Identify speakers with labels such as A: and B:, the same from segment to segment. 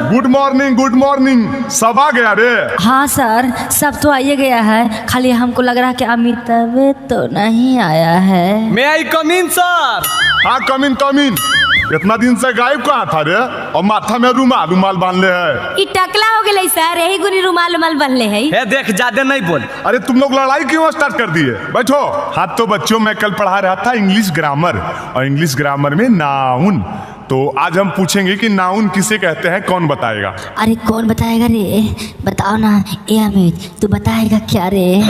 A: Good morning good morning. सब आ गया रे?
B: हाँ सर, सब तो आइए गया है, खाली हमको लग रहा है कि अमिताभ तो नहीं आया है।
C: मैं आई कम इन सर।
A: हाँ कम इन। इतना दिन से गायब कहाँ था रे? और माथा में रुमाल बांध ले है।
B: ई टकला हो गया सर, यही गुनी रुमाल बनले है।
C: हे देख ज्यादा नहीं बोल।
A: अरे तुम लोग लड़ाई क्यों स्टार्ट कर दिए? बैठो। हाँ तो बच्चों, मैं कल पढ़ा रहा था इंग्लिश ग्रामर, और इंग्लिश ग्रामर में नाउन। तो आज हम पूछेंगे कि नाउन किसे कहते हैं, कौन बताएगा?
B: अरे कौन बताएगा रे? बताओ ना। ए अमित, तू बताएगा क्या रे?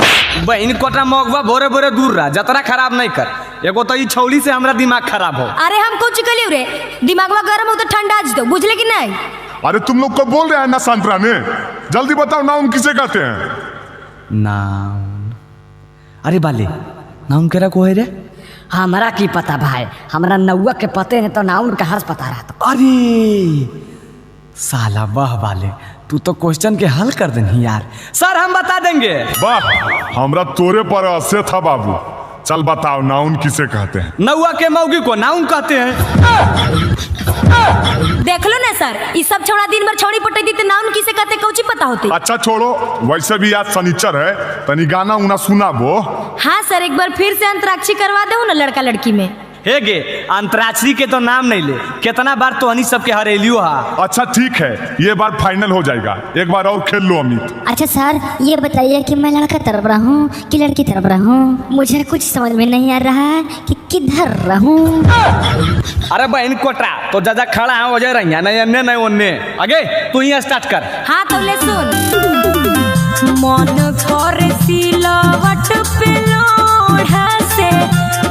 C: बहन कोटा मगवा भोरे भोरे दूर रहा, जतरा खराब नहीं कर। एगो तो ई छौली से हमरा दिमाग खराब हो।
B: अरे हम कुछ कलियो रे, दिमागवा गरम हो तो ठंडा आज दो, बुझले कि नहीं?
A: अरे तुम लोग को बोल रहे हैं ना सांत्रा में, जल्दी बताओ नाउन किसे कहते हैं?
C: नाउन। अरे बाले, नाउन केरा को है रे?
D: हमरा की पता भाई, हमरा नौवा के पते ने तो नाउन का हर्ष पता रहता।
C: अरे साला वाह बाले, तू तो क्वेश्चन के हल कर देनी यार। सर हम बता देंगे।
A: वाह, हमरा तोरे पर असर था बाबू। चल बताओ नाउन किसे कहते हैं?
C: नौवा के मौगी को नाउन कहते हैं।
B: देख लो ना सर, ये सब छोड़ा दिन भर छौड़ी पटई दी नाउन किसे कहते कौची पता होती।
A: अच्छा छोड़ो, वैसे भी आज शनिचर है, तनी गाना उना सुना वो।
B: हाँ सर, एक बार फिर से अंतराक्षरी करवा दो ना लड़का लड़की में।
C: हे गे, अंतराक्षरी के तो नाम नहीं ले, कितना बार तो हनी सबके हरेलियो हा।
A: अच्छा ठीक है, ये बार फाइनल हो जाएगा, एक बार और खेल लो अमित।
E: अच्छा सर, ये बताइए कि मैं लड़का तरफ रहूं कि लड़की तरफ रहूं? मुझे कुछ समझ में नहीं आ रहा है कि किधर रहूं।
C: अरे बहन कोटा तो ज्यादा खड़ा है, वजह रही नहीं अन्य नहीं उन्ने। आगे तू ही स्टार्ट कर।
B: हाँ तो ले सुन। मन कर सिलवट पे लोढ़ा से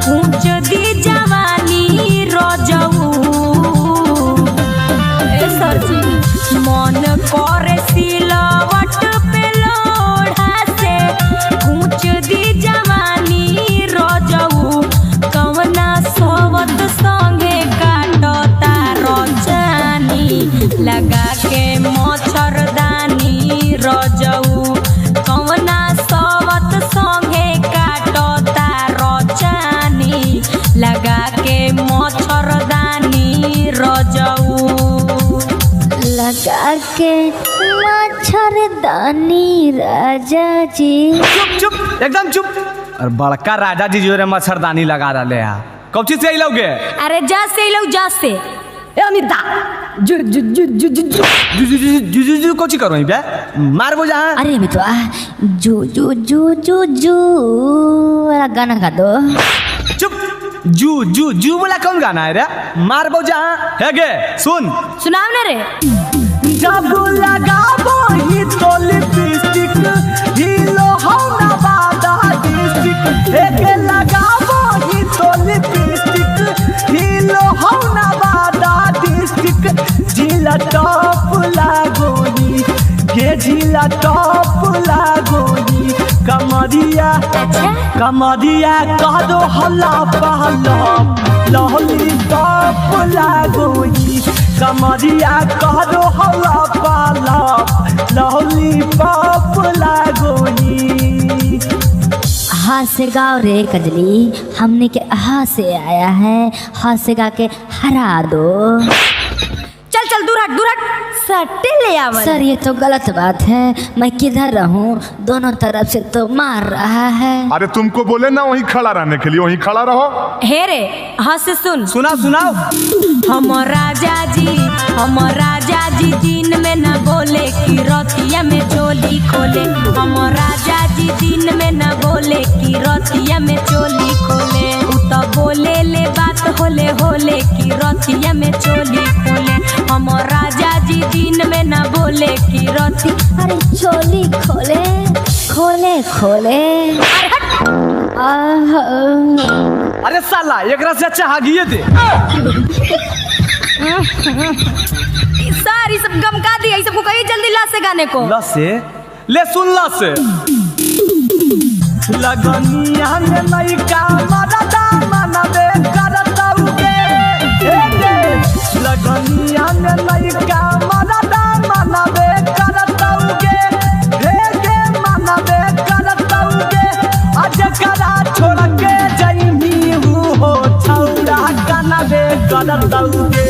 B: ऊंच दी जवानी रजऊ। ए सर जी, मन कर सिलवट पे लोढ़ा से ऊंच दी जवानी रजऊ। कवना सोवत संगे काटता रजानी, लगा के मच्छरदानी रजऊ। कवना सोवत संगे काटता रजानी, लगा के मच्छरदानी रजऊ।
E: लगा के मच्छरदानी राजा जी।
C: चुप चुप एकदम चुप। और बड़का राजा जी जो रे मच्छरदानी लगा रहे हैं, कब चीज से ही लोगे?
B: अरे जा से लो, जा से।
D: ए अमिता, जु जु जु जु जु जु
C: जू कोची करो बे, मार बो जहाँ।
B: अरे मित्रा, जू जू जू जू जू वाला गाना गा दो।
C: चुप। जू जू जू वाला कौन गाना है रे? मार बो जहाँ। है गे सुन,
B: सुनाओ ना रे।
C: जब लगाबो ही तो लिपस्टिक, हीलो हो ना बादा डिस्ट्रिक्ट। एक लगाबो ही तो लिपस्टिक, हीलो हो ना बादा डिस्ट्रिक्ट। झीला टॉप लागोनी, के झीला टॉप लागोनी। कमरिया कमरिया कह दो हल्ला पहला, लहली टॉप लागोनी। कमरिया कह दो हल्ला पहला, लहली टॉप लागोनी।
B: हाथ से गाओ रे कजली, हमने के हाथ से आया है, हाथ से गा के हरा दो। चल चल दूर हट दूर हट, सट्टे ले आवा। सर ये तो गलत बात है, मैं किधर रहूं? दोनों तरफ से तो मार रहा है।
A: अरे तुमको बोले ना वहीं खड़ा रहने के लिए, वहीं खड़ा रहो।
B: हे रे, हाथ से सुन।
C: सुनाओ सुनाओ।
B: हम राजा जी दिन में न बोले कि रतिया में चोली खोले। हम राजा जी दिन में न बोले कि रतिया में चोली खोले। उ तो बोले ले बात होले होले कि रतिया में चोली खोले। हम राजा जी दिन में न बोले कि रति, अरे चोली खोले खोले खोले।
C: अरे साला एकरा से अच्छा हागिए दे।
B: सर ये सब गमका दिया, ये सब को कहिए जल्दी ला से गाने को।
C: ला से ले सुन ला से। लगनिया में लइका मरदा मनबे करता उगे। लगनिया में लइका मरदा मनबे करता उगे। हे गे मनबे करता उगे। आज करा छोड़ के जइनी हो छौड़ा कनबे करता उगे।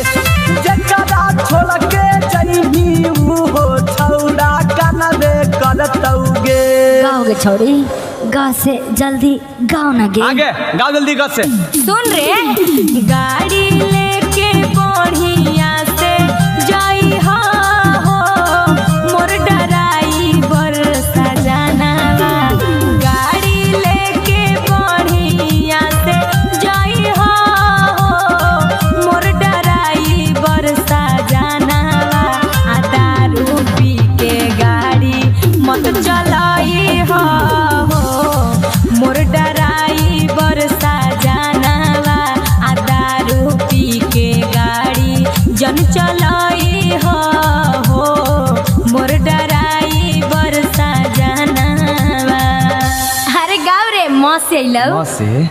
C: जकरा छोड़ के जइनी
E: गे छोड़ी गा से जल्दी गाओ ना गे।
C: आगे गाओ जल्दी गा से।
B: सुन रे गाड़ी लेके बढ़िया से जाई हो मोर ड्राइवर सजनवा। गाड़ी लेके बढ़िया से जाई हो मोर ड्राइवर सजनवा। आ दारू पी के गाड़ी मत चलाई हो मोर ड्राइवर सजनवा। आ दारू पी के गाड़ी जन चलाई हो मोर ड्राइवर सजनवा। अरे गाँव रे माँ से अइलौ।
C: माँ से?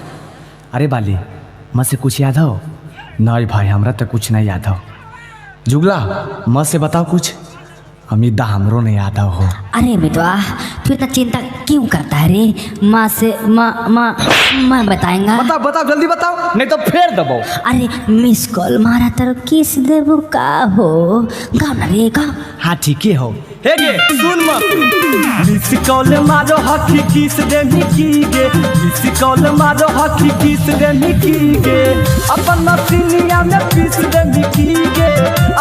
C: अरे बाली माँ से कुछ याद हो? नहीं भाई हमरा तो कुछ नहीं याद हो। जुगला माँ से बताओ कुछ। अमिता हमरो नहीं याद हो।
E: अरे मितवा तू इतना चिंता क्यों करता है रे? माँ से माँ बताएंगा।
C: बताओ बताओ जल्दी बताओ नहीं तो फेर दबो।
E: अरे मिस कॉल मारा तर किस देबो का हो गाओ ना रे गाओ।
C: हाँ ठीक हो। हे गे सुन मत। मिस कॉल मारो हकी किस देनी की गे। मिस कॉल मारो हकी किस देनी की गे। अपन मसीनिया में पीस देनी की गे।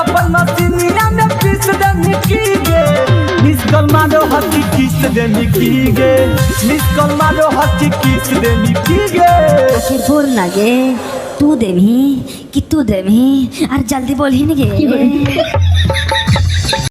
C: अपन मसीनिया में पीस देनी की गे। मिस कॉल मारो हकी किस देनी की गे। मिस कॉल मारो हकी किस देनी की गे।
E: आखिर बोल ना गे तू देवी कि तू देवी। अरे जल्दी बोल ही नहीं गे।